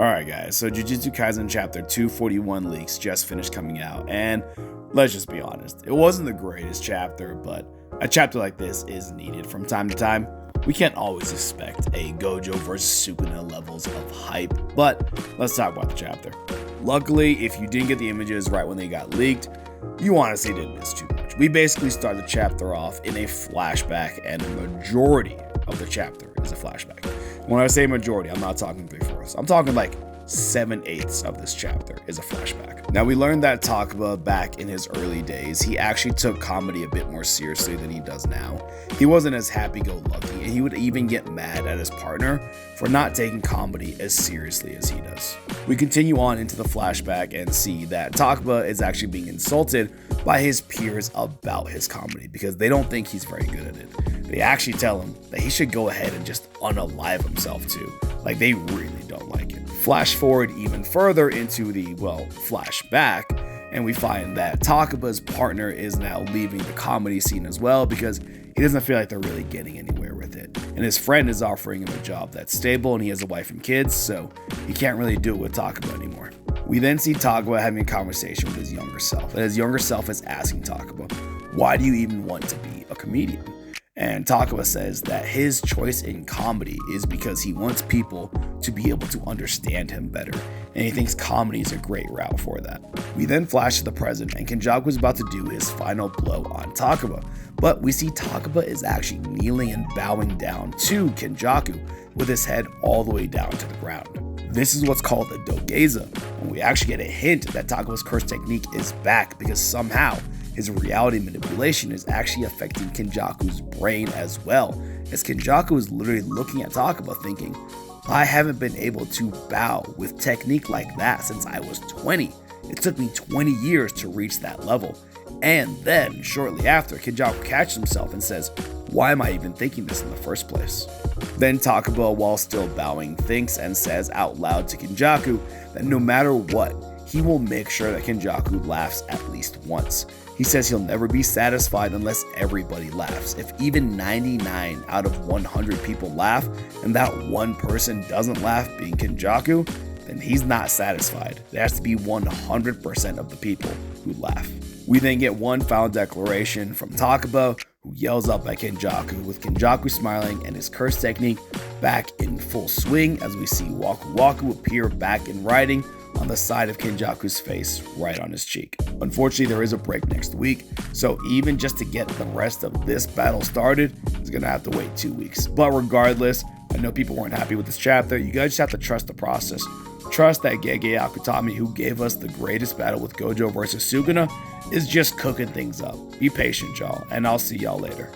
Alright guys, so Jujutsu Kaisen chapter 241 leaks just finished coming out, and let's just be honest, it wasn't the greatest chapter, but a chapter like this is needed from time to time. We can't always expect a Gojo versus Sukuna levels of hype, but let's talk about the chapter. Luckily, if you didn't get the images right when they got leaked, you honestly didn't miss too much. We basically start the chapter off in a flashback, and a majority of the chapter is a flashback. When I say majority, I'm not talking 3/4. I'm talking like 7/8 of this chapter is a flashback. Now we learned that Takaba, back in his early days, he actually took comedy a bit more seriously than he does now. He wasn't as happy-go-lucky, and he would even get mad at his partner for not taking comedy as seriously as he does. We continue on into the flashback and see that Takaba is actually being insulted by his peers about his comedy because they don't think he's very good at it. They actually tell him that he should go ahead and just unalive himself too. Like, they really don't like it. Flash forward even further into the, flashback, and we find that Takaba's partner is now leaving the comedy scene as well because he doesn't feel like they're really getting anywhere with it. And his friend is offering him a job that's stable and he has a wife and kids, so he can't really do it with Takaba anymore. We then see Takaba having a conversation with his younger self, and his younger self is asking Takaba, why do you even want to be a comedian? And Takaba says that his choice in comedy is because he wants people to be able to understand him better, and he thinks comedy is a great route for that. We then flash to the present, and Kenjaku is about to do his final blow on Takaba, but we see Takaba is actually kneeling and bowing down to Kenjaku with his head all the way down to the ground. This is what's called a dogeza, and we actually get a hint that Takaba's curse technique is back because somehow his reality manipulation is actually affecting Kenjaku's brain as well, as Kenjaku is literally looking at Takaba thinking, I haven't been able to bow with technique like that since I was 20. It took me 20 years to reach that level. And then, shortly after, Kenjaku catches himself and says, why am I even thinking this in the first place? Then Takaba, while still bowing, thinks and says out loud to Kenjaku that no matter what, he will make sure that Kenjaku laughs at least once. He says he'll never be satisfied unless everybody laughs. If even 99 out of 100 people laugh, and that one person doesn't laugh, being Kenjaku, then he's not satisfied. There has to be 100% of the people who laugh. We then get one final declaration from Takaba, who yells up at Kenjaku, with Kenjaku smiling and his curse technique back in full swing as we see Waku Waku appear back in writing on the side of Kenjaku's face, right on his cheek. Unfortunately, there is a break next week, so even just to get the rest of this battle started, is gonna have to wait 2 weeks. But regardless, I know people weren't happy with this chapter. You guys just have to trust the process. Trust that Gege Akutami, who gave us the greatest battle with Gojo versus Sukuna, is just cooking things up. Be patient, y'all, and I'll see y'all later.